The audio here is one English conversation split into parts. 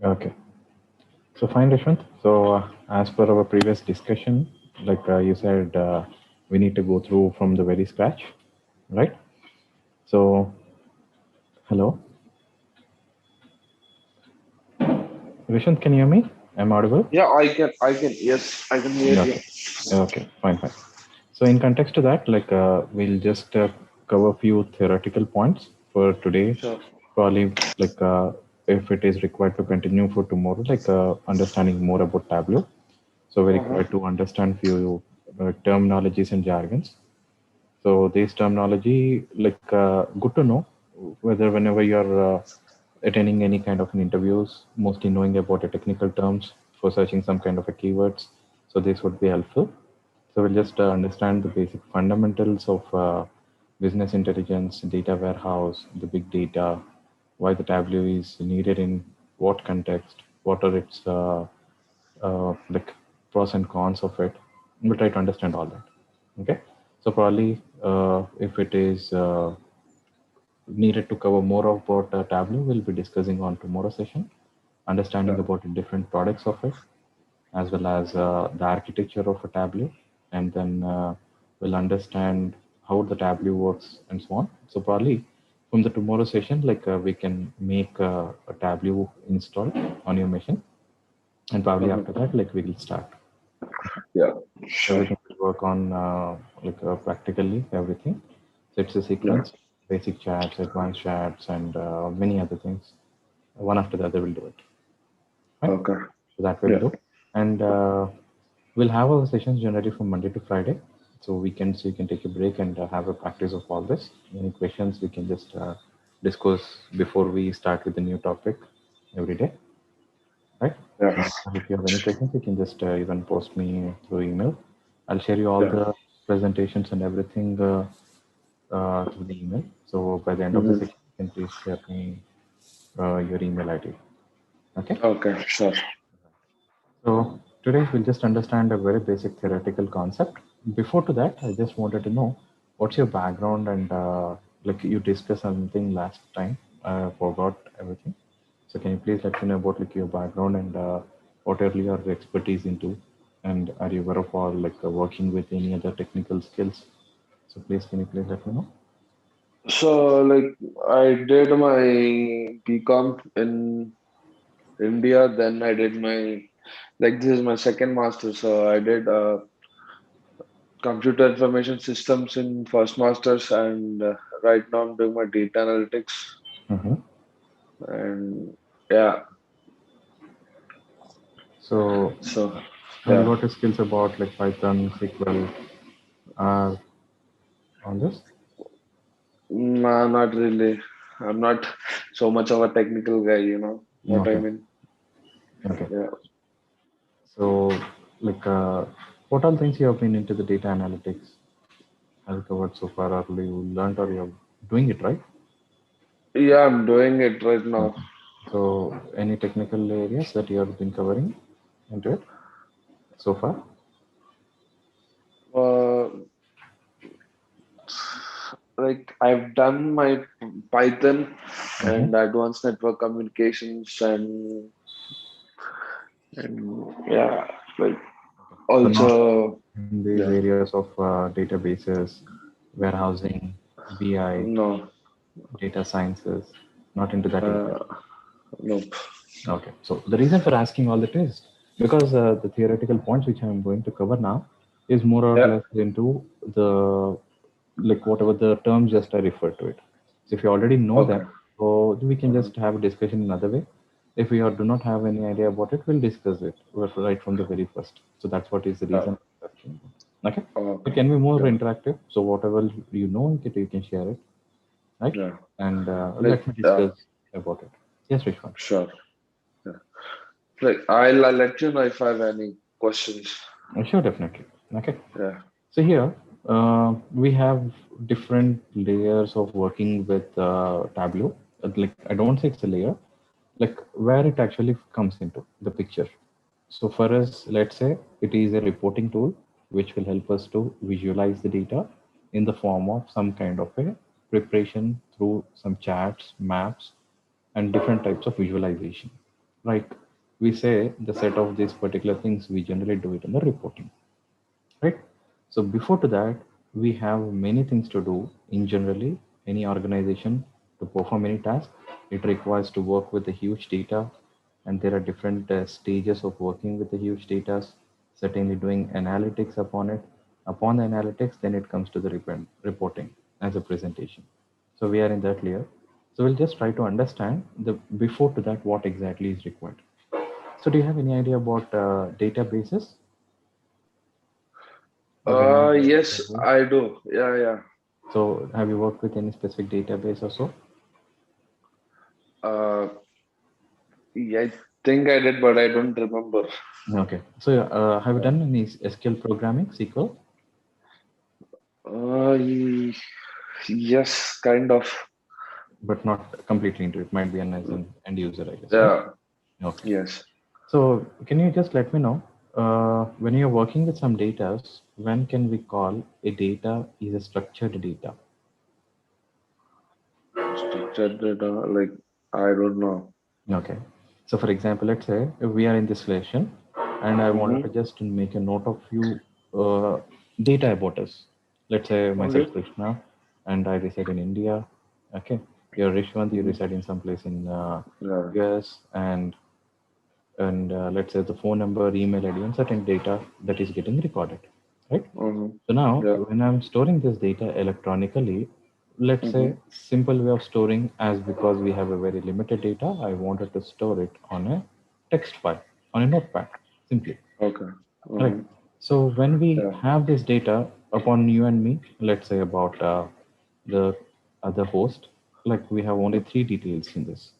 Okay. So fine, Rishwant. So as per our previous discussion, like you said, we need to go through from the very scratch, right? So, hello, Rishwant, can you hear me? I'm audible? Yeah, I can. Yes, I can hear you. Okay. Okay, fine, fine. So in context to that, like we'll just cover a few theoretical points for today. Sure. Probably like if it is required to continue for tomorrow, like understanding more about Tableau. So we Uh-huh. require to understand few terminologies and jargons. So this terminology, like good to know whether whenever you're attending any kind of an interviews, mostly knowing about the technical terms for searching some kind of a keywords. So this would be helpful. So we'll just understand the basic fundamentals of business intelligence, data warehouse, the big data, why the Tableau is needed in what context, what are its like pros and cons of it. We'll try to understand all that. Okay. So probably if it is needed to cover more about Tableau, we'll be discussing on tomorrow session, understanding Yeah. about the different products of it, as well as the architecture of a Tableau, and then we'll understand how the Tableau works and so on. So probably from the tomorrow session, like we can make a Tableau install on your machine, and probably Uh-huh. after that, like we will start. Yeah. Sure. Everything will work on like practically everything. So it's a Yeah. sequence, basic chats, advanced chats, and many other things. One after the other, we'll do it. Right? Okay. So that we'll Yeah. do. And we'll have our sessions generally from Monday to Friday. So weekends you can take a break and have a practice of all this. Any questions we can just discuss before we start with the new topic every day, right? Yeah. And if you have any questions, you can just even post me through email. I'll share you all Yeah. the presentations and everything through the email. So by the end of the Mm-hmm. session, you can please share me your email ID. Okay. Okay. Sure. So today we'll just understand a very basic theoretical concept. Before to that, I just wanted to know what's your background and like you discussed something last time. I forgot everything. So can you please let me know about like your background and what are your expertise into, and are you aware of all like working with any other technical skills? So please can you please let me know? So, like, I did my BCom in India. Then I did my this is my second master. So I did computer information systems in first masters, and right now I'm doing my data analytics. Mm-hmm. And yeah. So So have you yeah. got your skills about like Python, SQL, uh, on this? Nah, not really. I'm not so much of a technical guy, you know what I Okay. mean? Okay. Yeah. So, like, what all things you have been into the data analytics have you covered so far, or you learned, or you're doing it right? Yeah, I'm doing it right now. Okay. So, any technical areas that you have been covering into it so far? Uh, I've done my Python Mm-hmm. and advanced network communications and yeah, like Okay. So, not also in these yeah. areas of databases, warehousing, BI, No. data sciences, not into that area. Uh, nope. Okay. So the reason for asking all that is because the theoretical points which I'm going to cover now is more or Yeah. less into the like whatever the terms just I refer to it. So if you already know Okay. them, so we can Uh-huh. just have a discussion another way. If we do not have any idea about it, we'll discuss it right from the very first. So that's what is the Uh, reason. Okay. It okay. can be more Yeah. interactive. So whatever you know, you can share it, right? Yeah. And Like let me discuss about it. Yes, Vishwan. sure. Yeah. I'll let you know if I have any questions. Sure, definitely. Okay. Yeah. So here we have different layers of working with Tableau. Like I don't say it's a layer, like where it actually comes into the picture. So for us, let's say it is a reporting tool which will help us to visualize the data in the form of some kind of a preparation through some charts, maps, and different types of visualization, Like we say the set of these particular things, we generally do it in the reporting, right? So before to that, we have many things to do. In generally any organization, to perform any task, it requires to work with the huge data, and there are different stages of working with the huge data, certainly doing analytics upon it. Upon the analytics, then it comes to the reporting as a presentation. So we are in that layer. So we'll just try to understand the before to that what exactly is required. So do you have any idea about databases, or any idea what Yes, that is? I do. Yeah, yeah. So have you worked with any specific database or so? Uh, yeah, I think I did, but I don't remember. Okay. So have you Yeah. done any SQL programming, SQL, Y- yes, kind of. but not completely into it? Might be as an end user, I guess, right? Yeah. Okay. Yes. So can you just let me know when you're working with some data, when can we call a data is a structured data? Structured data, like I don't know. Okay. So for example, let's say if we are in this session and I wanted to Mm-hmm. just make a note of few data about us. Let's say myself Okay. Krishna and I reside in India. Okay. You're Rishwant, you Mm-hmm. reside in some place in Yeah. US, and let's say the phone number, email ID, and certain data that is getting recorded, right? Mm-hmm. So now, Yeah. when I'm storing this data electronically, let's say Mm-hmm. simple way of storing, as because we have a very limited data, I wanted to store it on a text file, on a notepad, simply. Okay. Right. Mm-hmm. So when we Yeah. have this data upon you and me, let's say about the other host, like we have only three details in this,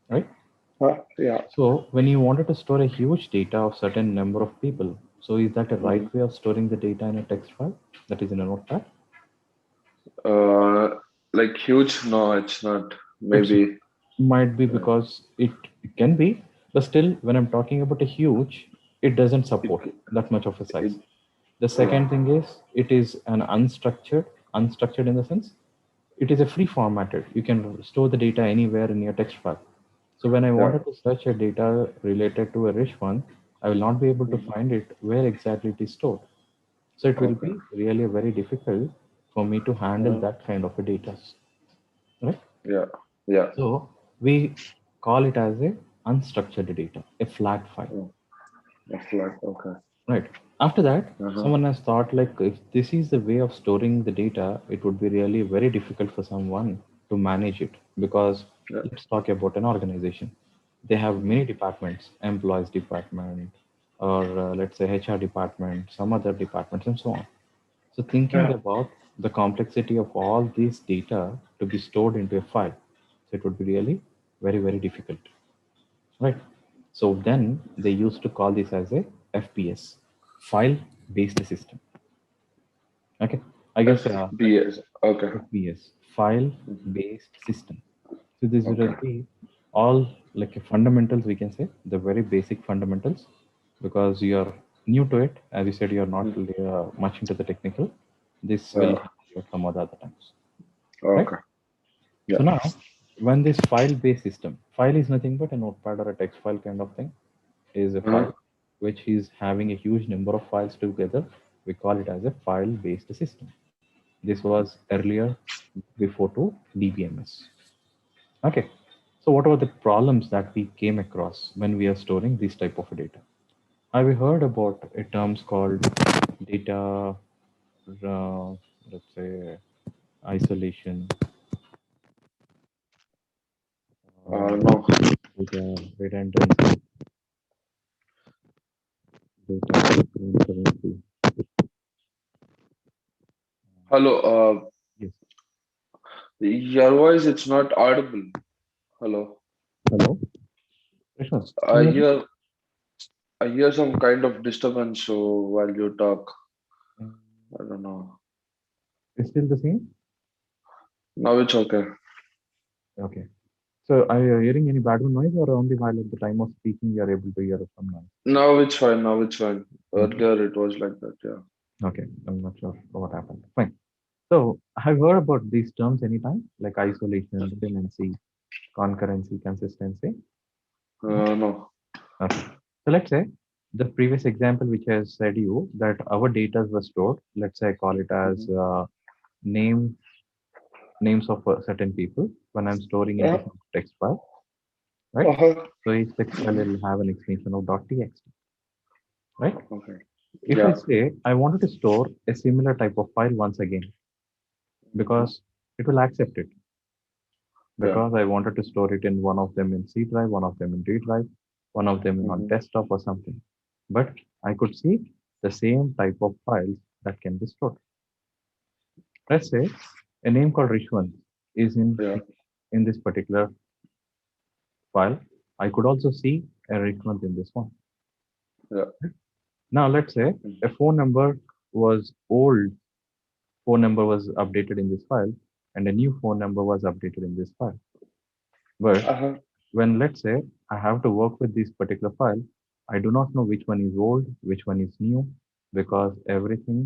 right? Huh? Yeah. So when you wanted to store a huge data of certain number of people, so is that a Mm-hmm. right way of storing the data in a text file that is in a notepad? Uh, like huge? No, it's not. It's Maybe. might be Uh, because it can be, but still, when I'm talking about a huge, it doesn't it. support that much of a It. size. The Yeah. second thing is it is an unstructured in the sense it is a free formatted. You can store the data anywhere in your text file. So when I Yeah. wanted to search a data related to a rich one, I will not be able to Mm-hmm. find it where exactly it is stored. So it will Okay. be really very difficult for me to handle Uh-huh. that kind of a data, right? Yeah. Yeah. So we call it as a unstructured data, a flat file, Oh, that's like okay. right? After that, Uh-huh. someone has thought like if this is the way of storing the data, it would be really very difficult for someone to manage it because Yeah. let's talk about an organization. They have Mm-hmm. many departments, employees department, or let's say HR department, some other departments, and so on. So thinking Yeah. about the complexity of all these data to be stored into a file, so it would be really very, very difficult, right? So then they used to call this as a FPS, file-based system. Okay, I guess FBS. Okay. FPS, Mm-hmm. file-based system. So this will Okay. be all like a fundamentals, we can say the very basic fundamentals, because you're new to it. As you said, you're not Mm-hmm. much into the technical. This will Yeah. help you at some other times, right? Okay. Yeah. So now, when this file-based system, file is nothing but a notepad or a text file kind of thing, is a Uh-huh. file which is having a huge number of files together. We call it as a file-based system. This was earlier before to DBMS. Okay. So what are the problems that we came across when we are storing this type of data? Have you heard about a terms called data, uh, let's say isolation, uh, No. data redundancy, data concurrency? Hello. Yes. Your voice it's not audible. Hello. Hello, Krishna, can I you hear me? hear I hear some kind of disturbance so while you talk. Mm, I don't know. it's still the same. Now it's okay. Okay. So are you hearing any background noise, or only while at the time of speaking you are able to hear some noise? Now it's fine. Now it's fine. Okay. Earlier it was like that. Yeah. Okay. I'm not sure what happened. Fine. So have you heard about these terms anytime, like isolation, redundancy, concurrency, consistency? Mhm. No. Okay. So let's say the previous example which I said you that our data was stored. Let's say I call it as Mm-hmm. name names of certain people when I'm storing into Uh, some text file, right? uh-huh. So each text file will have an extension of .txt, right? Okay. If I Yeah. say I wanted to store a similar type of file once again, Mm-hmm. because it will accept it, Yeah. because I wanted to store it in one of them in C drive, one of them in D drive, one of them in on Mm-hmm. desktop or something. But I could see the same type of files that can be stored. Let's say a name called Rishwan is Yeah. in this particular file. I could also see a Rishwan in this one. Yeah. Now let's say a phone number was old phone number was updated in this file and a new phone number was updated in this file. But Uh-huh. when let's say I have to work with this particular file, I do not know which one is old, which one is new, because everything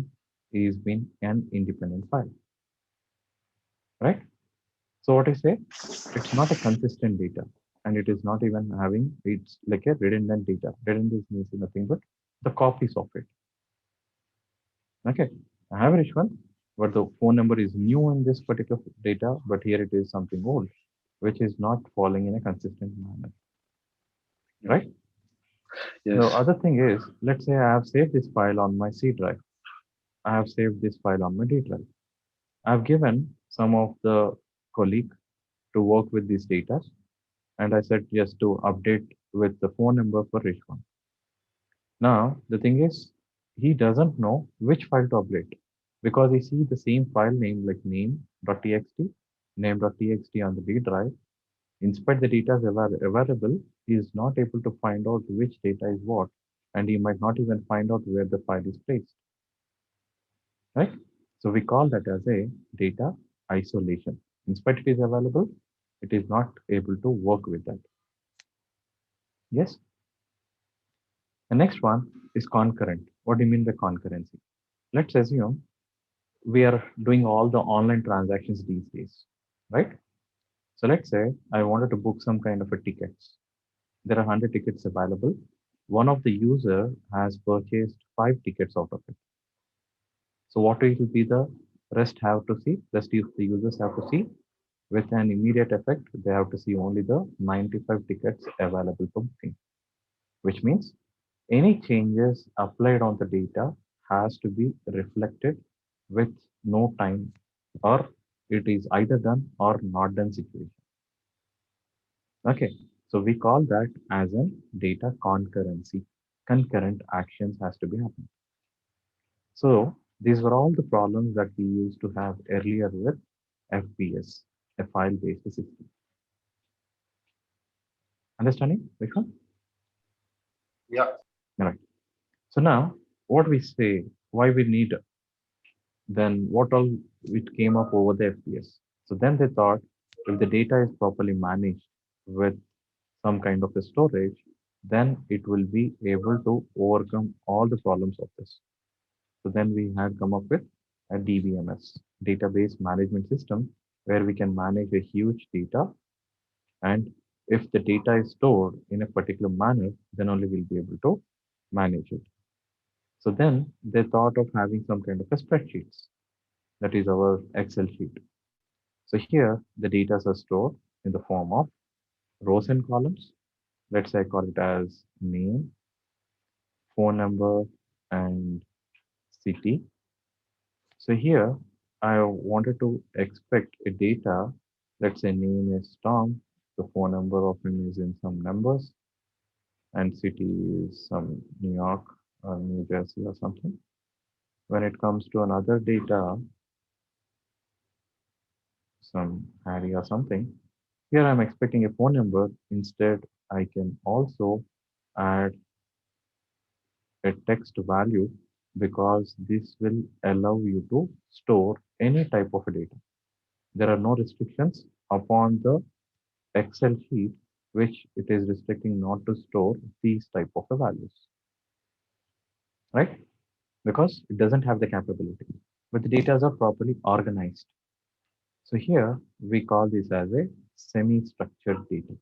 is been an independent file, right? So what I say, it's not a consistent data, and it is not even having, it's like a redundant data. Redundant means nothing but the copies of it. Okay, I have a rich one, but the phone number is new in this particular data, but here it is something old, which is not falling in a consistent manner, Yeah. right? The Yes. other thing is, let's say I have saved this file on my C drive. I have saved this file on my D drive. I have given some of the colleague to work with these data, and I said just to update with the phone number for each one. Now, the thing is, he doesn't know which file to update because he sees the same file name like name.txt, name.txt on the D drive. In spite the data is available, he is not able to find out which data is what, and he might not even find out where the file is placed, right? So we call that as a data isolation. In spite it is available, it is not able to work with that. Yes. The next one is concurrent. What do you mean by concurrency? Let's assume we are doing all the online transactions these days, right? So let's say I wanted to book some kind of a tickets. There are 100 tickets available. One of the user has purchased 5 tickets out of it. So what will be the rest have to see? Rest if the users have to see with an immediate effect, they have to see only the 95 tickets available for booking, which means any changes applied on the data has to be reflected with no time, or it is either done or not done situation. Okay, so we call that as a data concurrency. Concurrent actions has to be happening. So these were all the problems that we used to have earlier with FBS, a file-based system. Understanding, Vikram? Yeah. All right. So now, what we say, why we need, then what all it came up over the FPS. So then they thought if the data is properly managed with some kind of a storage, then it will be able to overcome all the problems of this. So then we had come up with a DBMS, database management system, where we can manage a huge data. And if the data is stored in a particular manner, then only we'll be able to manage it. So then they thought of having some kind of a spreadsheets, that is our Excel sheet. So here the data are stored in the form of rows and columns. Let's say I call it as name, phone number, and city. So here I wanted to expect a data. Let's say name is Tom, the phone number of him is in some numbers, and city is some New York or New Jersey or something. When it comes to another data, some Harry or something, here I'm expecting a phone number. Instead, I can also add a text value because this will allow you to store any type of data. There are no restrictions upon the Excel sheet, which it is restricting not to store these type of values, right? Because it doesn't have the capability. But the data are properly organized. So here we call this as a semi-structured data.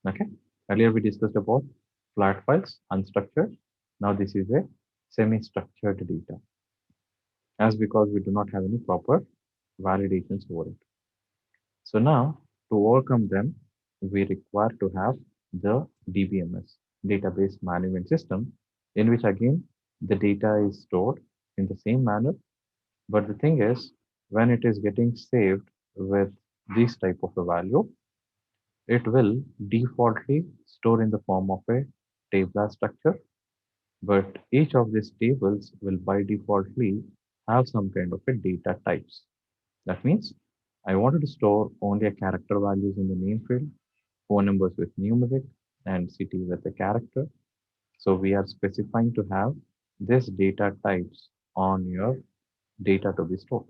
Okay. Earlier we discussed about flat files, unstructured. Now this is a semi-structured data, as because we do not have any proper validations over it. So now to overcome them, we require to have the DBMS, database management system, in which again the data is stored in the same manner. But the thing is, when it is getting saved with this type of a value, it will defaultly store in the form of a tabular structure, but each of these tables will by defaultly have some kind of a data types. That means I wanted to store only a character values in the name field, phone numbers with numeric, and city with a character. So we are specifying to have this data types on your data to be stored.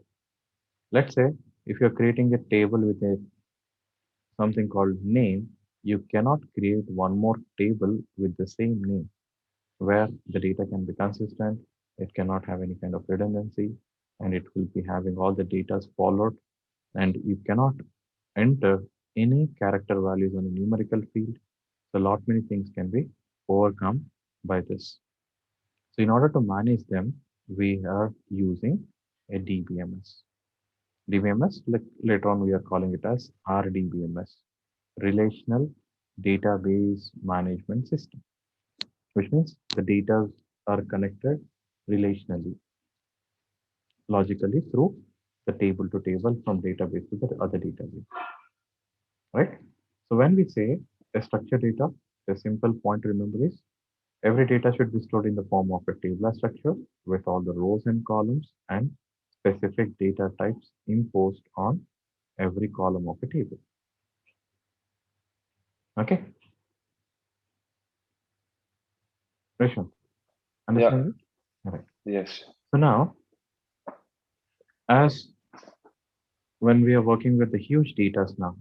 Let's say if you're creating a table with a something called name, you cannot create one more table with the same name where the data can be consistent, it cannot have any kind of redundancy, and it will be having all the data followed, and you cannot enter any character values on a numerical field. So a lot many things can be overcome by this. So in order to manage them, we are using a DBMS. DBMS, like later on we are calling it as RDBMS, Relational Database Management System, which means the data are connected relationally, logically through the table to table from database to the other database, right? So when we say a structured data, the simple point to remember is every data should be stored in the form of a tabular structure with all the rows and columns and specific data types imposed on every column of a table. Okay, Rishant, Yeah. understand it? All right. Yes. So now, as when we are working with the huge data now,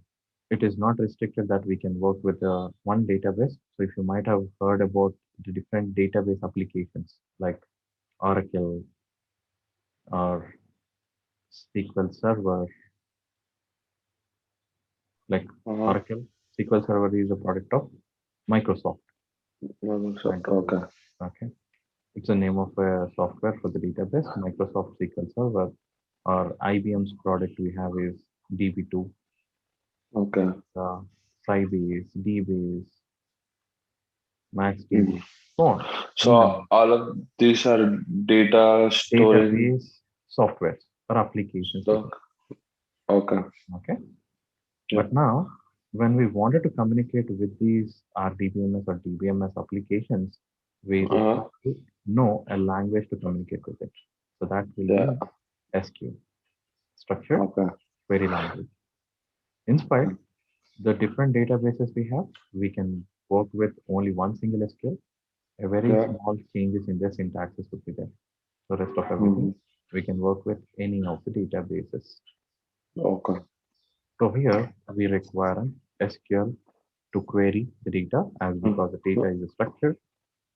it is not restricted that we can work with one database. So if you might have heard about the different database applications like Oracle or SQL Server, like Uh-huh. Oracle, SQL Server is a product of Microsoft. Microsoft. Microsoft. Okay. Okay. It's the name of a software for the database, Microsoft SQL Server, or IBM's product we have is DB2, Okay. uh, Sybase, DBase, Mhm. MaxDB, so on. So Any number. all of these are data storing. Database software or applications we can. So, okay. Okay. Yeah. But now, when we wanted to communicate with these RDBMS or DBMS applications, we Uh-huh. require to know a language to communicate with it. So that will Yeah. be SQ, structured Okay. query language. In spite, Okay. the different databases we have, we can work with only one single SQL. A very Yeah. small changes in the syntaxes would be there. The rest of everything, Hmm. we can work with any of the databases. Okay. So here we require an SQL to query the data as Mm. because the data is structured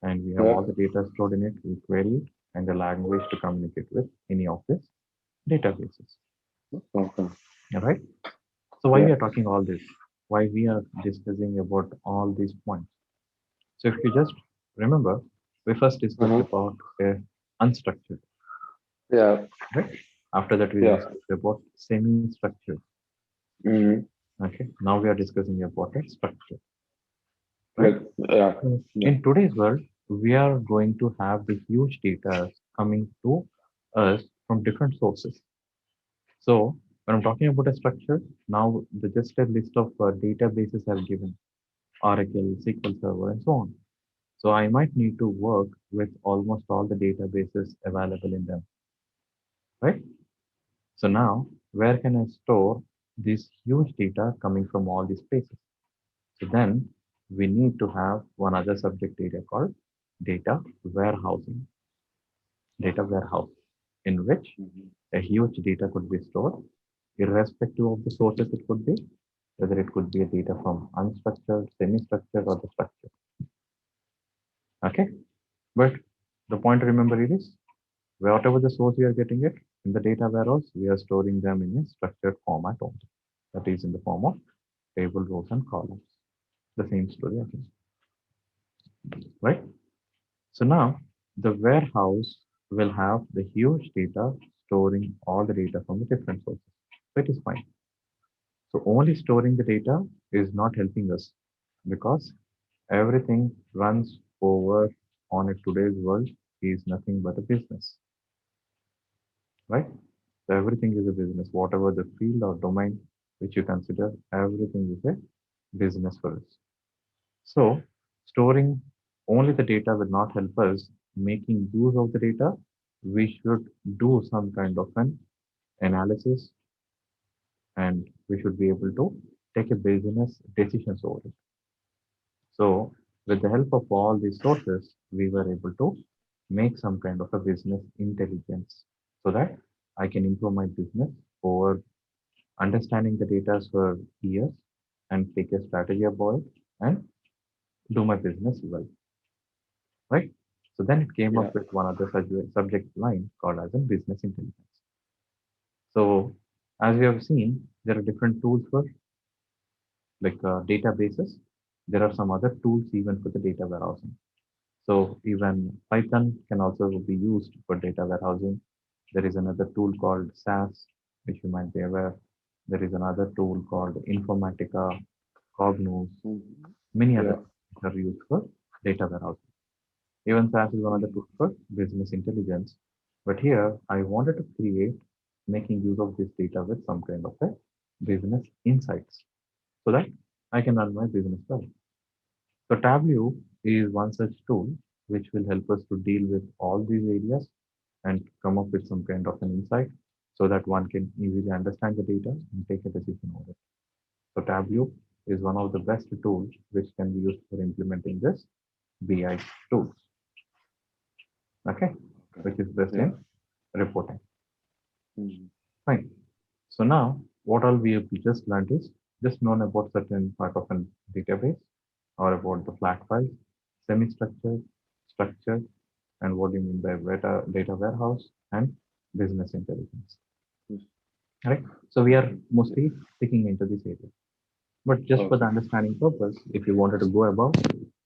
and we have Yeah. all the data stored in it, we query it and the language to communicate with any of these databases. Okay. All right. So why Yeah. we are talking all this? Why we are discussing about all these points? So if you just remember, we first discussed Uh-huh. about unstructured, Yeah. right? After that, we Yeah. discussed about semi-structured. Hmm. Okay. Now we are discussing about a structure, right? Like, yeah. So Yeah. in today's world, we are going to have the huge data coming to us from different sources. So when I'm talking about a structure, now the just a list of databases I've given, Oracle, SQL Server, and so on. So I might need to work with almost all the databases available in them, right? So now where can I store this huge data coming from all these places? So then we need to have one other subject area called data warehousing, data warehouse, in which Hmm. a huge data could be stored, irrespective of the sources it could be, whether it could be a data from unstructured, semi-structured, or the structured. Okay, but the point to remember is whatever the source we are getting it in the data warehouse, we are storing them in a structured format only. That is in the form of table, rows, and columns. The same story, okay. Right? So now the warehouse will have the huge data storing all the data from the different sources. So it is fine. So only storing the data is not helping us because everything runs over on a today's world is nothing but a business, right? So everything is a business, whatever the field or domain which you consider, everything is a business for us. So storing only the data will not help us. Making use of the data, we should do some kind of an analysis and we should be able to take a business decisions over it. So with the help of all these sources, we were able to make some kind of a business intelligence so that I can improve my business over understanding the data for years and take a strategy about it and do my business well, right? So then it came Yeah. up with one other subject line called as a business intelligence. So as we have seen, there are different tools for like databases. There are some other tools even for the data warehousing. So even Python can also be used for data warehousing. There is another tool called SAS, which you might be aware. There is another tool called Informatica, Cognos, Mhm. many other Yeah. tools are used for data warehousing. Even SAS is one of the Mhm. tools for business intelligence. But here I wanted to create making use of this data with some kind of a business insights so that I can run my business well. So Tableau is one such tool which will help us to deal with all these areas and come up with some kind of an insight so that one can easily understand the data and take a decision on it. So Tableau is one of the best tools which can be used for implementing this BI tools, okay, Okay. which is best Yeah. in reporting. Mhm. Fine. So now what all we have just learned is just known about certain part of a database or about the flat files, semi-structured, structured, and what do you mean by data warehouse and business intelligence. Right? So we are mostly sticking into this area. But just for the Okay. understanding purpose, if you wanted to go above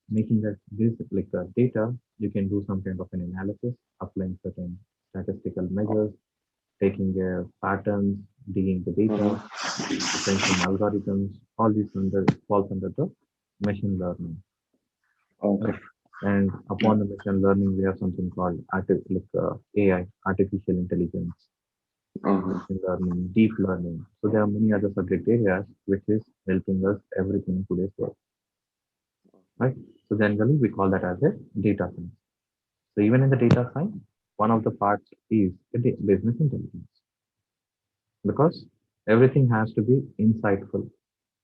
making that this like data, you can do some kind of an analysis, applying certain statistical measures, taking patterns, digging the data, Uh-huh. applying some algorithms. All these falls under the machine learning, Okay. right? And Yeah. upon the machine learning, we have something called AI, artificial intelligence, Uh-huh. machine learning, deep learning. So there are many other subject areas which is helping us everything in today's world, right? So generally we call that as a data science. So even in the data science, one of the parts is the business intelligence because everything has to be insightful.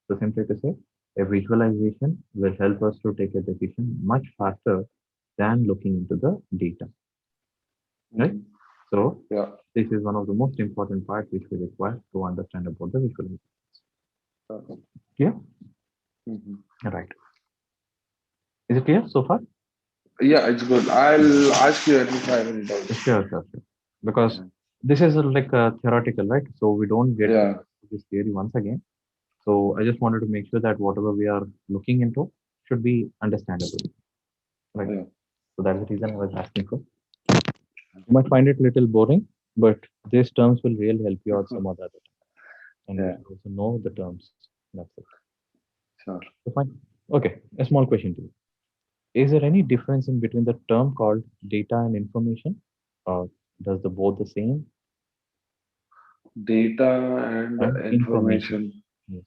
So simply to say, a visualization will help us to take a decision much faster than looking into the data, right? Mhm. So Yeah. this is one of the most important parts which we require to understand about the visualization. Uh-huh. Yeah, Mhm. right. Is it clear so far? Yeah, it's good. I'll ask you if I have any doubts. Sure, sure, sure. Because Yeah. this is like a theoretical, right? So we don't get Yeah. this theory once again. So I just wanted to make sure that whatever we are looking into should be understandable, right? Yeah. So that's the reason I was asking for. You might find it a little boring, but these terms will really help you out some other time. And you Yeah. should also know the terms. That's it. Sure. So fine. Okay, a small question to you. Is there any difference in between the term called data and information? Or does the both the same Data and and information? information. Yes.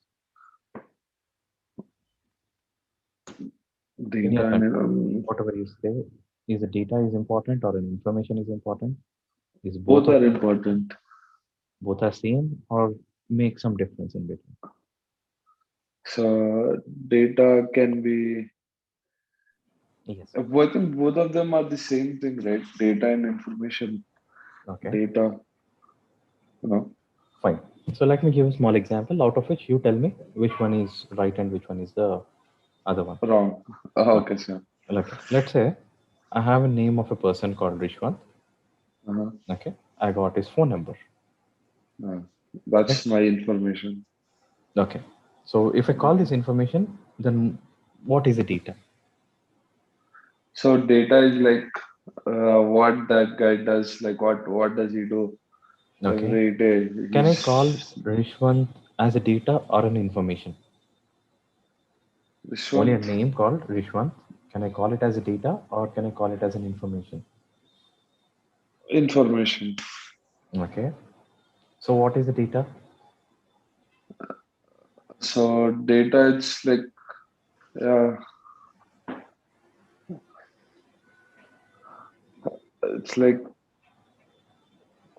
In Data your and country, whatever you say, is the data is important or an information is important? Is both both of are them important? important. Both are same or make some difference in between? So data can be. Yes. I think both of them are the same thing, right? Data and information. Okay. Data. You know. Fine. So let me give a small example out of which you tell me which one is right and which one is the other one. Wrong. Okay. Okay, sir. Okay. Let's say I have a name of a person called Rishwant. Uh-huh. Okay. I got his phone number. Uh, Right. that's my information. Okay. So if I call Mhm. this information, then What is a data? So data is like what that guy does, like what does he do Okay. every day? Can I call He's Rishwant as a data or an information? Only a Vishwant. name called Rishwant. Can I call it as a data or can I call it as an information? Information. Okay. So what is the data? So data, yeah, it's like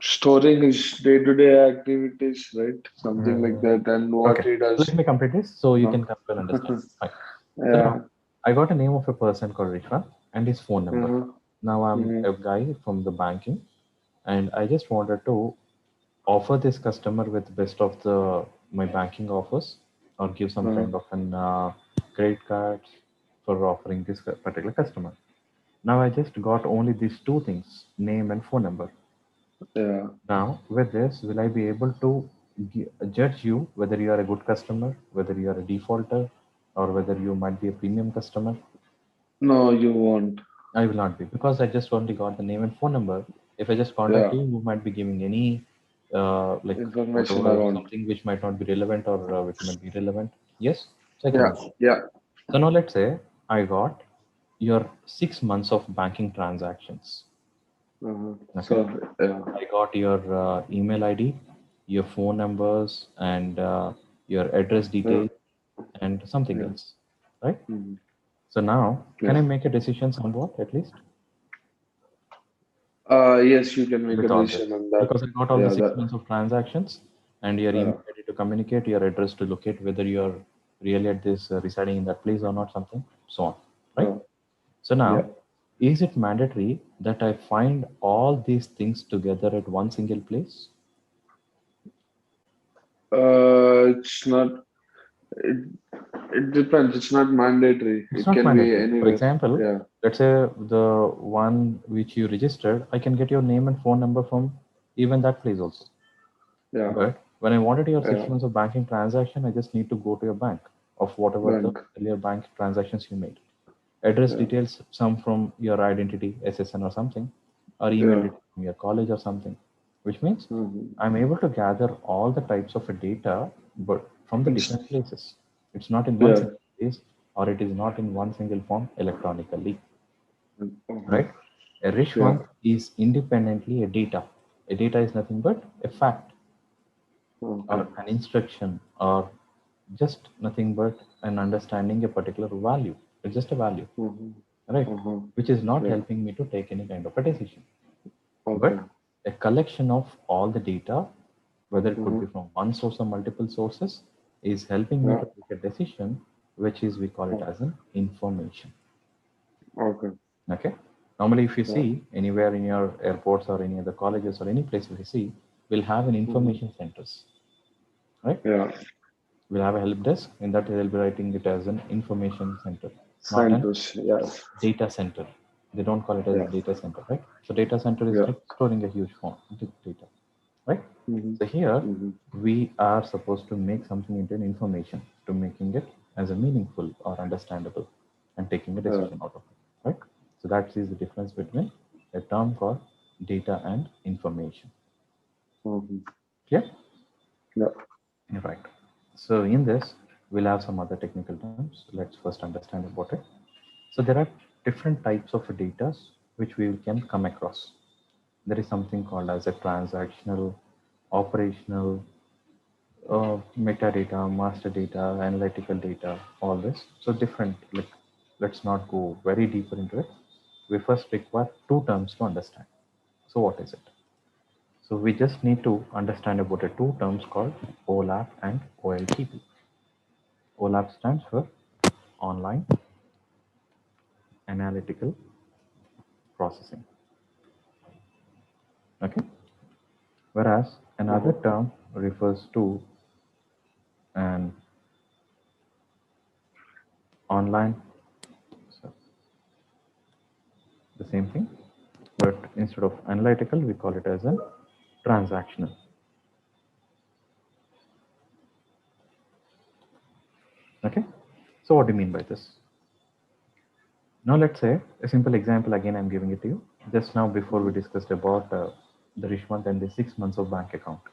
storing his day-to-day activities, right? Something like Mm, that, and what okay. he Let does. me complete this so you Huh? can come to an understanding. Fine. So now Yeah. I got a name of a person called Rishwant and his phone number. Uh-huh. Now I'm Hmm. a guy from the banking and I just wanted to offer this customer with best of the my banking offers or give some Uh-huh. kind of an credit card for offering this particular customer. Now I just got only these two things, name and phone number. Yeah. Now with this, will I be able to judge you whether you are a good customer, whether you are a defaulter, or whether you might be a premium customer? No, you won't. I will not be because I just only got the name and phone number. If I just contact Yeah. you, you might be giving any like Information whatever around. something which might not be relevant or which might be relevant. Yes, so I Yeah. cannot. Yeah. So now let's say I got your 6 months of banking transactions. Uh-huh. Okay, So yeah. I got your email ID, your phone numbers, and your address Yeah. details and something Yeah. else, right? Mhm. So now can I Yeah. make a decision somewhat at least? Yes, you can make a With all this decision on that. because I got all the Yeah. six That. months of transactions and your email Yeah. ID to communicate, your address to locate whether you're really at this residing in that place or not, something, so on, right? Yeah. So Yeah. now, is it mandatory that I find all these things together at one single place? It's not. It, it depends. It's not mandatory. It's It not can be mandatory. For anywhere. example, Yeah. let's say the one which you registered, I can get your name and phone number from even that place also. Yeah. But when I wanted your Yeah. 6 months of banking transaction, I just need to go to your bank of whatever the Bank. earlier bank transactions you made. Address Yeah. details, some from your identity, SSN or something, or email Yeah. details from your college or something, which means Mm-hmm. I'm able to gather all the types of data, but from the It's, different places. It's not in one yeah. single place, or it is not in one single form electronically, Uh-huh. right? A rich Yeah. one is independently a data. A data is nothing but a fact Okay. or an instruction or just nothing but an understanding a particular value. It's just a value, Mm-hmm. right? Uh-huh. Which is not Yeah. helping me to take any kind of a decision. Okay. But a collection of all the data, whether it could Mm-hmm. be from one source or multiple sources, is helping me Yeah. to take a decision, which is we call it Oh, as an information. okay. Okay. Normally, if you Yeah. see anywhere in your airports or any other colleges or any place if you see, we'll have an Mm-hmm. information centers, right? Yeah. We'll have a help desk. In that, they'll be writing it as an information center, not an Santos. Yes. data center. They don't call it as a Yeah. data center, right? So data center is Yeah. like storing a huge form data, right? Mm-hmm. So here Mm-hmm. we are supposed to make something into an information to making it as a meaningful or understandable and taking a Yeah. decision out of it, right? So that is the difference between a term called data and information. Mm-hmm. Clear? Yeah. Right. So in this, we'll have some other technical terms. Let's first understand about it. So there are different types of data which we can come across. There is something called as a transactional, operational, metadata, master data, analytical data, all this. So different, like, let's not go very deeper into it. We first require two terms to understand. So what is it? So we just need to understand about the two terms called OLAP and OLTP. OLAP stands for online analytical processing. Okay. Whereas another Uh-huh. term refers to an online, so the same thing, but instead of analytical, we call it as a transactional. Okay. So what do you mean by this? Now let's say a simple example again. I'm giving it to you. Just now before we Mhm. discussed about the Rishwant and the 6 months of bank account,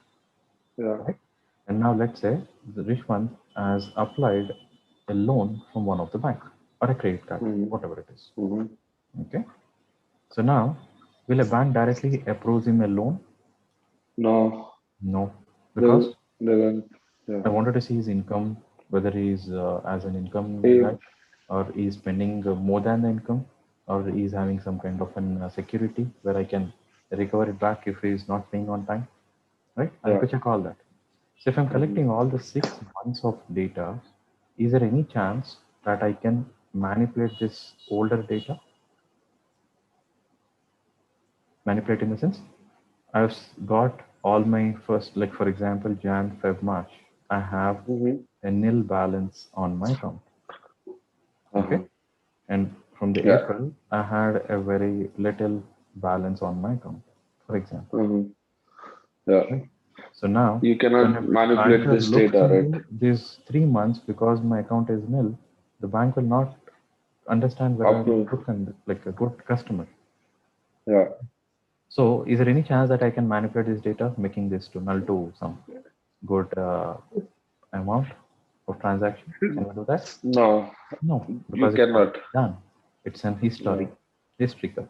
Yeah. right? And now let's say the Rishwant has applied a loan from one of the bank or a credit card, Mhm. whatever it is. Mhm. Okay. So now, will a bank directly approve him a loan? No, No, they because they went. Yeah. I wanted to see his income, whether he's as an income If guy, or he's spending more than the income, or he's having some kind of an security where I can recover it back if he's not paying on time, right? I have yeah. to check all that. So if I'm Mhm. collecting all the 6 months of data, is there any chance that I can manipulate this older data? Manipulate in the sense, I've got all my first, like for example, Jan, Feb, March. I have Mhm. a nil balance on my account. Okay. Uh-huh. And from the Yeah. April, I had a very little balance on my account, for example. Mhm. Yeah. Right. So now, You when cannot a manipulate banker this looks data, right? into these 3 months because my account is nil, the bank will not understand whether I'm a Approve. good, like a good customer. Yeah. So, is there any chance that I can manipulate this data, making this to null to some good amount of transaction? Can we do that? No, No, you because it's already cannot. done. It's an Yeah. historical.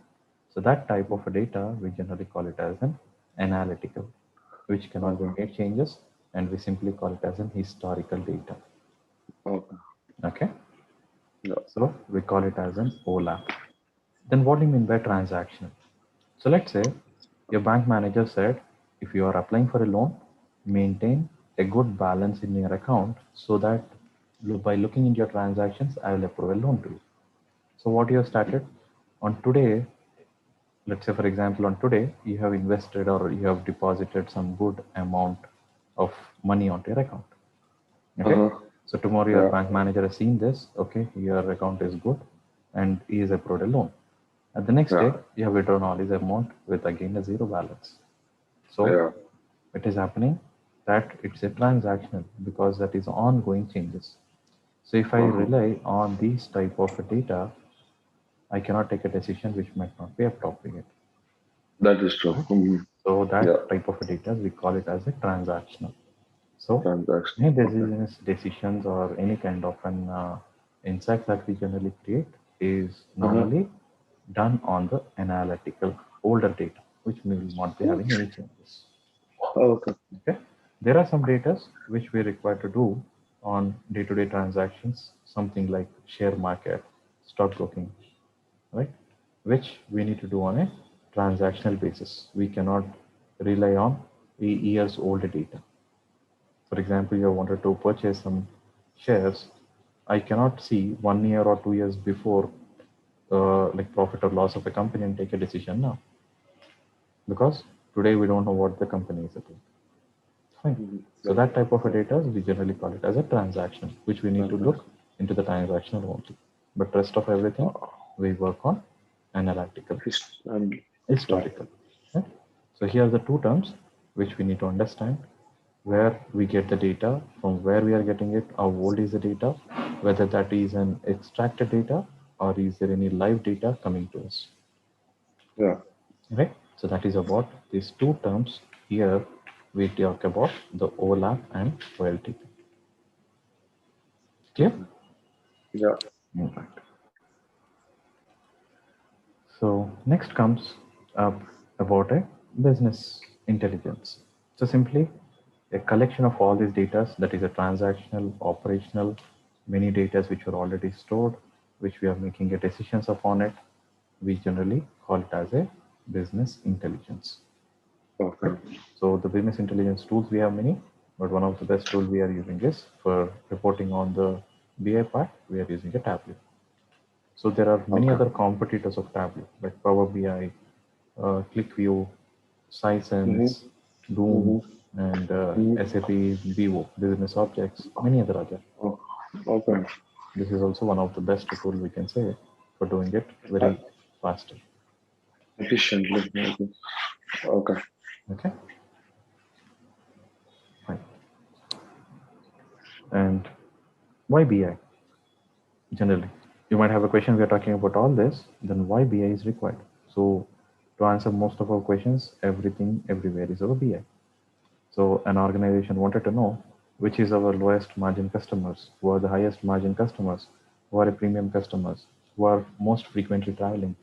So that type of a data, we generally call it as an analytical, which cannot be Okay. made changes, and we simply call it as an historical data. Okay. Okay, Yeah. so we call it as an OLAP. Then what do you mean by transactional? So let's say your bank manager said, if you are applying for a loan, maintain a good balance in your account so that by looking into your transactions, I will approve a loan to you. So what you have started on today, let's say for example, on today, you have invested or you have deposited some good amount of money onto your account. Okay. Uh-huh. So tomorrow your Yeah. bank manager has seen this. Okay, your account is good and he is approved a loan. At the next Yeah. day, you have withdrawn all his amount with again a zero balance. So Yeah. it is happening that it's a transactional because that is ongoing changes. So if I Uh-huh. rely on these type of data, I cannot take a decision which might not be appropriate. That is true. Right? Mhm. So Yeah. that type of data we call it as a transactional. So Transaction. any Okay. decisions or any kind of an insight that we generally create is Uh-huh. normally done on the analytical older data, which we will not be having any changes. Okay. Okay. There are some data which we require to do on day-to-day transactions, something like share market, stock broking, right? Which we need to do on a transactional basis. We cannot rely on years old data. For example, you wanted to purchase some shares. I cannot see 1 year or 2 years before like profit or loss of a company and take a decision now because today we don't know what the company is about. Fine. Mhm. So Yeah. that type of a Yeah. data we generally call it as a transaction, which we need to look Transaction. into the transactional only. But rest of everything Uh, we work on analytical, and yeah. historical. Right? So here are the two terms which we need to understand where we get the data, from where we are getting it, how old is the data, whether that is an extracted data or is there any live data coming to us. Yeah. Right? So that is about these two terms. Here we talk about the OLAP and OLTP. Clear? Mhm. Yeah. Right. So next comes up about a business intelligence. So simply a collection of all these data that is a transactional, operational, many data which are already stored, which we are making a decisions upon it. We generally call it as a business intelligence. Right? Okay. So the business intelligence tools we have many, but one of the best tool we are using is for reporting on the BI part. We are using a Tableau. So there are many Okay. other competitors of Tableau, like Power BI, ClickView, Mm-hmm. Sisense, Doom, Mm-hmm. and Mm-hmm. SAP BO, Business Objects, many other other. Oh, okay. Right. This is also one of the best tool we can say for doing it Uh, very faster. efficiently. Okay. Okay. Okay, fine. And why BI generally? You might have a question. We are talking about all this, then why BI is required? So, to answer most of our questions, everything everywhere is our BI. So, an organization wanted to know which is our lowest margin customers, who are the highest margin customers, who are premium customers, who are most frequently traveling,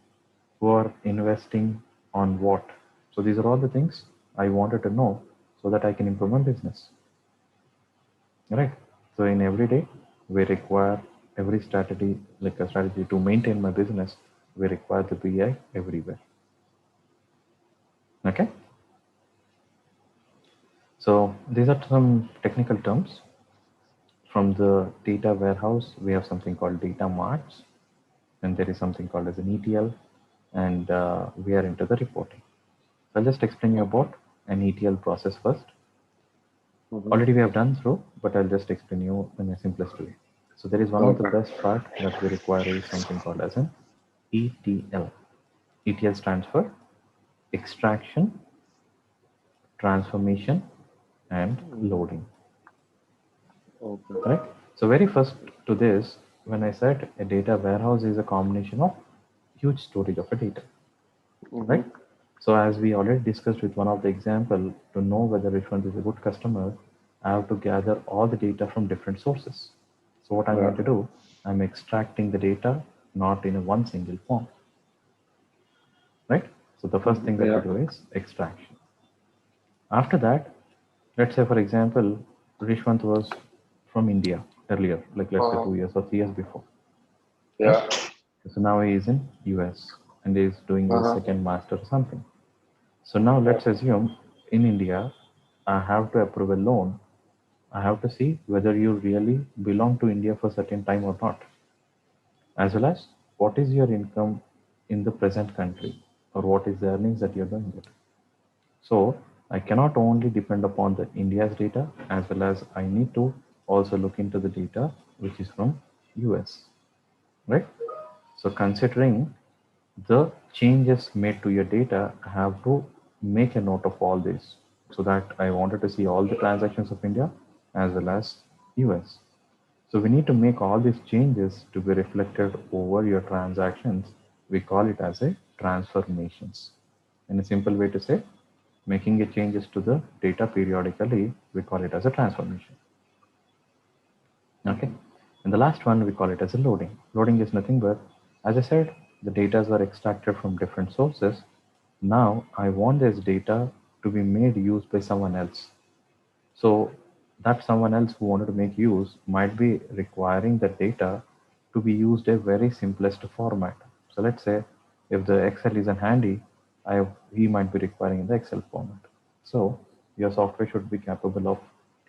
who are investing on what. So, these are all the things I wanted to know so that I can improve my business. Right. So in every day, we require every strategy, like a strategy to maintain my business, we require the BI everywhere. Okay. So these are some technical terms. From the data warehouse, we have something called data marts, and there is something called as an ETL, and we are into the reporting. So I'll just explain you Okay. about an ETL process first. Mm-hmm. Already we have done through, but I'll just explain you in a simplest way. So there is one of the Okay. best part that we require is something called as an ETL. ETL stands for extraction, transformation, and Mm-hmm. loading. Okay. Right? So very first to this, when I said a data warehouse is a combination of huge storage of a data, right? Mm-hmm. So as we already discussed with one of the example, to know whether which one is a good customer, I have to gather all the data from different sources. So what I'm Yeah. going to do, I'm extracting the data not in a one single form, right? So the first thing Mm-hmm. that we Yeah. do is extraction. After that, let's say for example, Rishwant was from India earlier, like let's say Uh-huh. 2 years or 3 years before, right? Yeah. So now he is in US and he is doing his Uh-huh. second master or something. So now Yeah. let's assume in India, I have to approve a loan. I have to see whether you really belong to India for a certain time or not, as well as what is your income in the present country or what is the earnings that you're doing it. So I cannot only depend upon the India's data as well as I need to also look into the data which is from US, right? So considering the changes made to your data, I have to make a note of all this so that I wanted to see all the transactions of India as well as US. So we need to make all these changes to be reflected over your transactions. We call it as a transformations. In a simple way to say, making a changes to the data periodically, we call it as a transformation. Okay. And the last one, we call it as a loading. Loading is nothing but, as I said, the data are extracted from different sources. Now I want this data to be made use by someone else. So that someone else who wanted to make use might be requiring the data to be used a very simplest format. So let's say if the Excel isn't handy, he might be requiring the Excel format. So your software should be capable of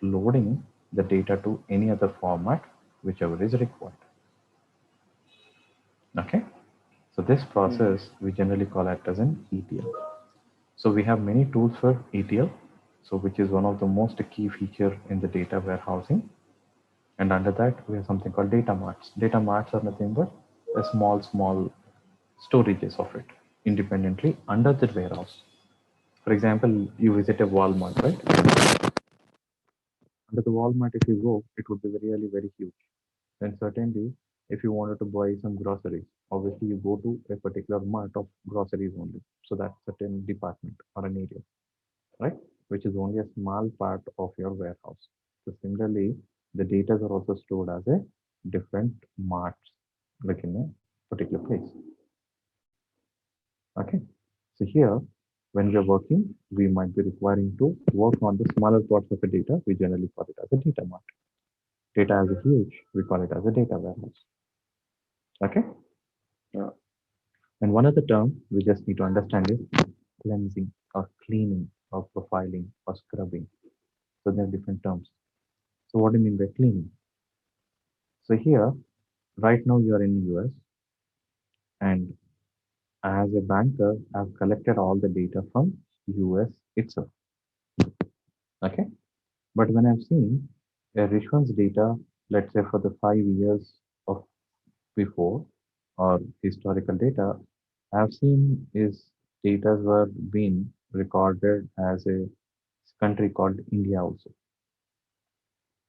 loading the data to any other format, whichever is required. Okay. So this Mm-hmm. process we generally call it as an ETL. So we have many tools for ETL, so which is one of the most key feature in the data warehousing. And under that, we have something called data marts. Data marts are nothing but a small storages of it independently under the warehouse. For example, you visit a Walmart, right? Under the Walmart, if you go, it would be really very huge. Then certainly, if you wanted to buy some groceries, obviously you go to a particular mart of groceries only. So that's certain department or an area, right? Which is only a small part of your warehouse. So similarly, the data are also stored as a different marts, like in a particular place. Okay. So here, when we are working, we might be requiring to work on the smaller parts of the data. We generally call it as a data mart. Data as a huge, we call it as a data warehouse. Okay. Yeah. And one other term we just need to understand is cleansing or cleaning or profiling or scrubbing. So there are different terms. So what do you mean by cleaning? So here, right now you are in US and as a banker, I've collected all the data from US itself. Okay. But when I've seen a Rishwan's data, let's say for the 5 years of before or historical data, I've seen his data were being recorded as a country called India also.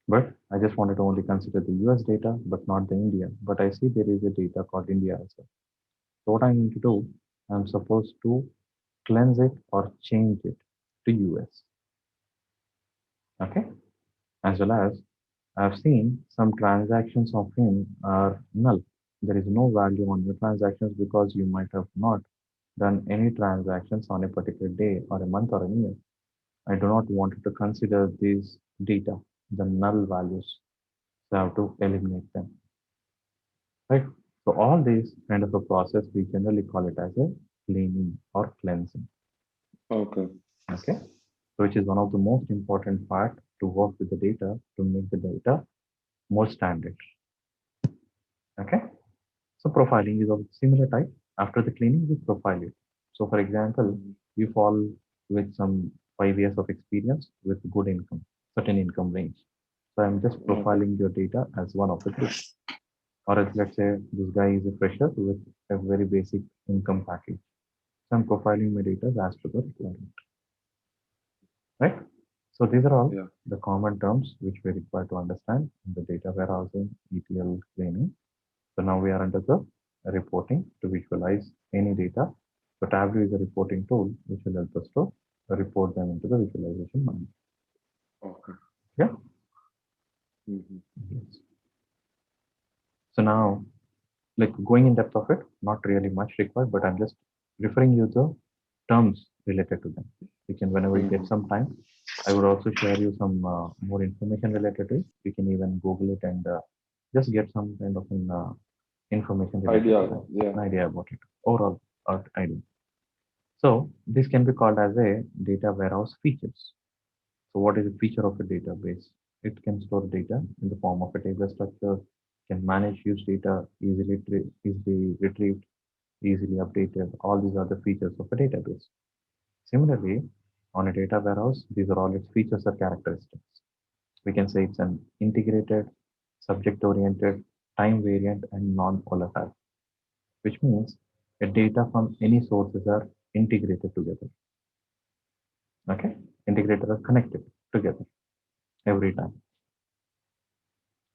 But I just wanted to only consider the US data, but not the India. But I see there is a data called India as well. So what I need to do, I'm supposed to cleanse it or change it to US. Okay. As well as I've seen some transactions of him are null. There is no value on your transactions because you might have not done any transactions on a particular day or a month or a year. I do not want to consider these data, the null values. So I have to eliminate them. Right? So all these kind of a process, we generally call it as a cleaning or cleansing. Okay. Okay. So which is one of the most important part to work with the data to make the data more standard. Okay. So profiling is of similar type. After the cleaning, we profile it. So for example, Mhm. you fall with some 5 years of experience with good income, certain income range. So I'm just Okay. profiling your data as one of the group. Or else let's say this guy is a fresher with a very basic income package. So I'm profiling my data as per the requirement, right? So these are all Yeah. the common terms which we require to understand in the data warehousing, ETL cleaning. So now we are under the reporting to visualize any data. So Tableau is a reporting tool which will help us to report them into the visualization mode. Okay. Yeah. Hmm. Yes. So now, like going in depth of it, not really much required, but I'm just referring you the terms related to them. You can, whenever you get Hmm. some time, I would also share you some more information related to it. You can even Google it and just get some kind of information related to Idea. that, Yeah. an idea about it, overall idea. So this can be called as a data warehouse features. So what is a feature of a database? It can store data in the form of a table structure, can manage used data, easily retrieved, easily updated. All these are the features of a database. Similarly, on a data warehouse, these are all its features or characteristics. We can say it's an integrated, subject-oriented, time-variant, and non-volatile, which means the data from any sources are integrated together. Okay, integrated or connected together every time.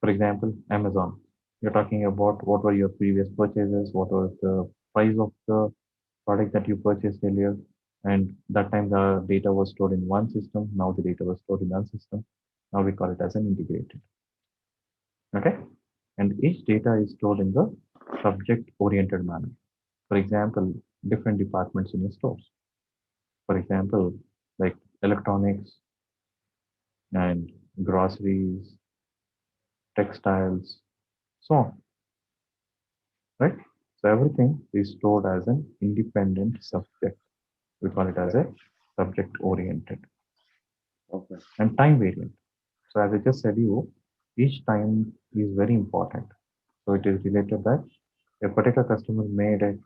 For example, Amazon. You're talking about what were your previous purchases, what was the price of the product that you purchased earlier, and that time the data was stored in one system. Now the data was stored in one system. Now we call it as an integrated. Okay, and each data is stored in the subject-oriented manner. For example, different departments in your stores. For example, like electronics and groceries, textiles, so on, right? So everything is stored as an independent subject. We call it as Yeah. a subject oriented Okay. and time variant. So as I just said you, each time is very important. So it is related that a particular customer made a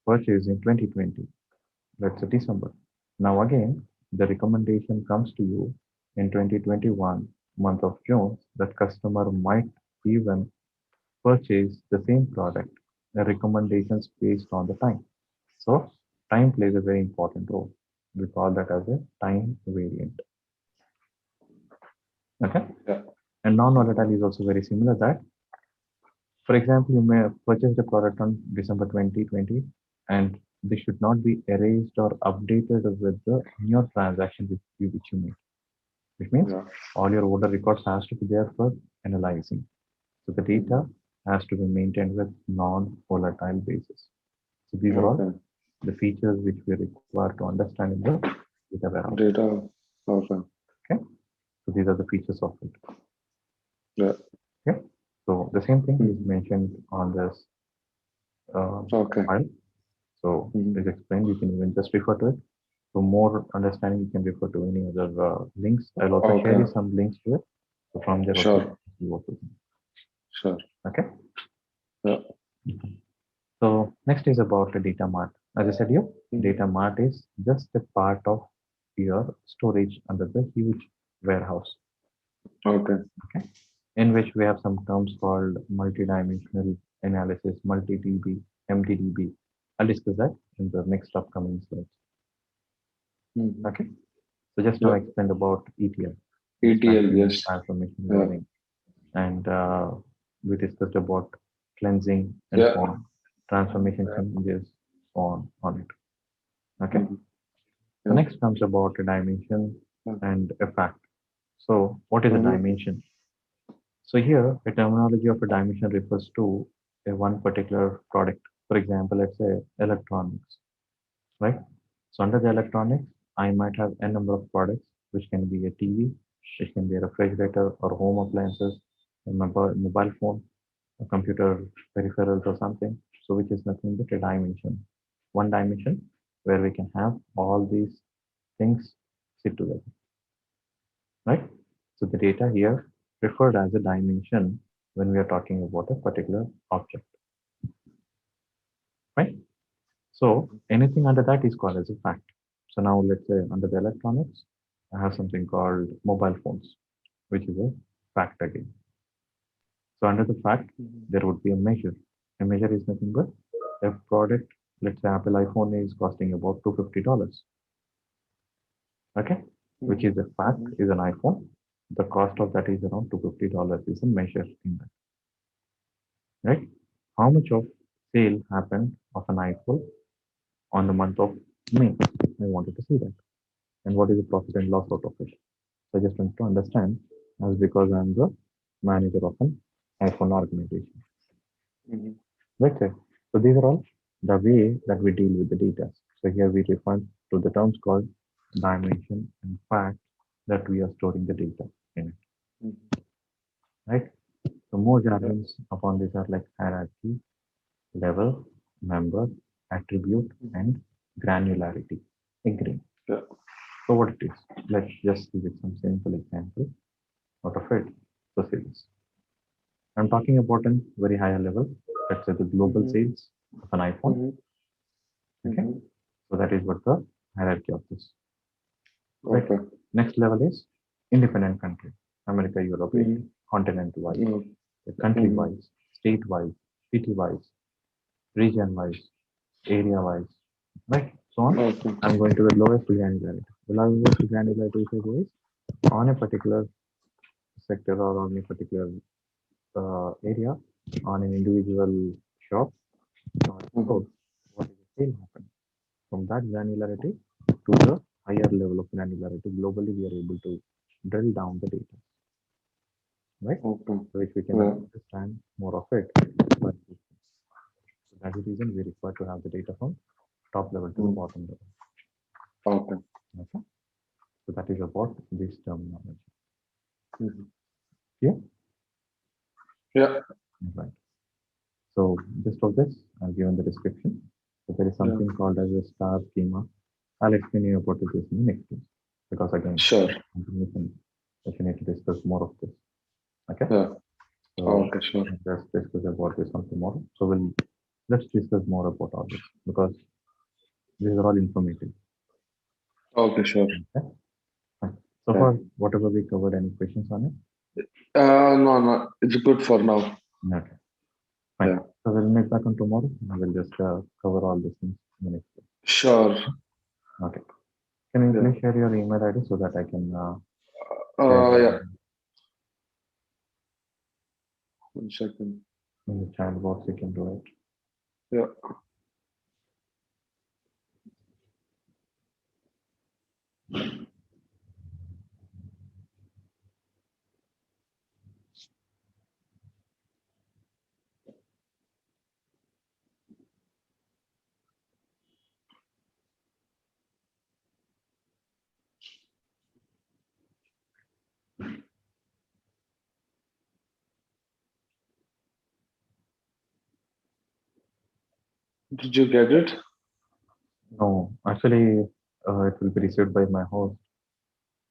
purchase in 2020, let's say December. Now again, the recommendation comes to you in 2021, month of June, that customer might even purchase the same product. The recommendations based on the time. So time plays a very important role. We call that as a time variant. Okay. Yeah. And non-volatile is also very similar that, for example, you may have purchased a product on December 2020 and this should not be erased or updated with the new transaction which you made, which means Yeah. all your order records has to be there for analyzing. So the Hmm. data has to be maintained with non-volatile basis. So these are all Okay. the features which we require to understand in the data warehouse. Data. Okay. Okay, so these are the features of it. Yeah. Okay, so the same thing is Hmm. mentioned on this Okay. file. So Hmm. as explained, you can even just refer to it. For more understanding, you can refer to any other links. I'll also share Okay. you some links to it. So from there also, Sure. you work with them. Sure. Okay. Yeah. So next is about the data mart. As I said, you Hmm. data mart is just a part of your storage under the huge warehouse. Okay. Okay, in which we have some terms called multidimensional analysis, multi-DB, MDDB. I'll discuss that in the next upcoming slides. Hmm. Okay, so just now Yeah. I explained about ETL, ETL. extraction, Yes. transformation, Yeah. learning. and we discussed about cleansing and Yeah. font, transformation changes, so on it. Okay. Mhm. So Yeah. next comes about a dimension Yeah. and a fact. So what is a Mhm. dimension? So here, a terminology of a dimension refers to a one particular product. For example, let's say electronics, right? So under the electronics, I might have a number of products, which can be a TV, which can be a refrigerator or home appliances, a mobile phone, a computer peripherals or something. So which is nothing but a dimension, one dimension where we can have all these things sit together, right? So the data here referred as a dimension when we are talking about a particular object, right? So anything under that is called as a fact. So now let's say under the electronics, I have something called mobile phones, which is a fact again. So under the fact, Mhm. there would be a measure. A measure is nothing but a product. Let's say Apple iPhone is costing about $250. Okay, which Mhm. is a fact Mhm. is an iPhone. The cost of that is around $250 is a measure in that, right? How much of sale happened of an iPhone on the month of May? I wanted to see that. And what is the profit and loss out of it? So I just want to understand as because I'm the manager of an iPhone organization. Mhm. Right, sir. So these are all the way that we deal with the data. So here we refer to the terms called dimension and fact that we are storing the data in it. Mhm. Right. So more Yeah. jargons upon this are like hierarchy, level, member, attribute, Mhm. and granularity. Agree. Yeah. So what it is? Let's just give it some simple example out of it. So see this. I'm talking about a very higher level. Let's say the global Mhm. sales of an iPhone. Mhm. Okay. Mhm. So that is what the hierarchy of this. Right. Okay. Next level is independent country. America, Europe, Asia. Mhm. Continent wise, Mhm. country Mhm. wise, state wise, city wise, region wise, area wise. Right. So on. Okay. I'm going to the lowest granularity. The lowest granularity is on a particular sector or on a particular area on an individual shop or store. Mhm. What is the sale happen? From that granularity to the higher level of granularity, globally we are able to drill down the data, right? Okay. So which we can Yeah. understand more of it. But so that's the reason we require to have the data from top level to the Mm. bottom level. Okay. Okay. So that is about this terminology. Mhm. Yeah. Yeah. Right. So just of this, I've given the description. So there is Yeah. something called as a star schema. I'll explain you about this in the next class because again, Sure. continuation, if you need to discuss more of this. Okay. Yeah. So Okay. Sure. let's discuss about this on tomorrow. So let's discuss more about all this because these are all informative. Okay. Sure. Okay. Fine. So Yeah. far, whatever we covered, any questions on it? No, no. It's good for now. Okay. Fine. Yeah. So we'll meet back on tomorrow and we'll just cover all these things in the next class. Sure. Okay. Can you Yeah. please share your email ID so that I can share Yeah. One second. in the chat box? You can do it. Yeah. Did you get it? No, actually, it will be received by my host.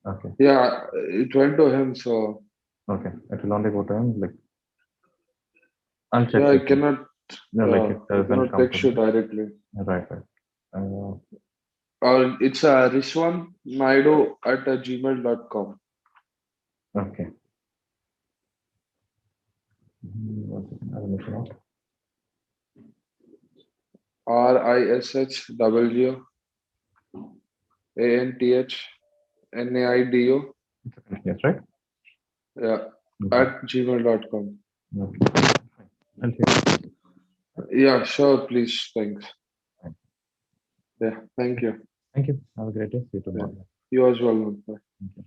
Okay. Yeah. It went to him. So Okay. It will only go to him. Like I'll check yeah, I with him. cannot. No, like it I doesn't cannot come to text you me. directly. Right, right. Uh, It's Rishwan Naidu at gmail.com. okay. One second. I'll make a note. RISHWANTHNAIDO. It's a continuous, right? Yeah. Okay. @gmail.com. Okay. Fine. I'll share. Yeah, sure, please. Thanks. Fine. Yeah, thank you. Thank you. Have a great day. See you Yeah. tomorrow. You as well. Bye. Thank you.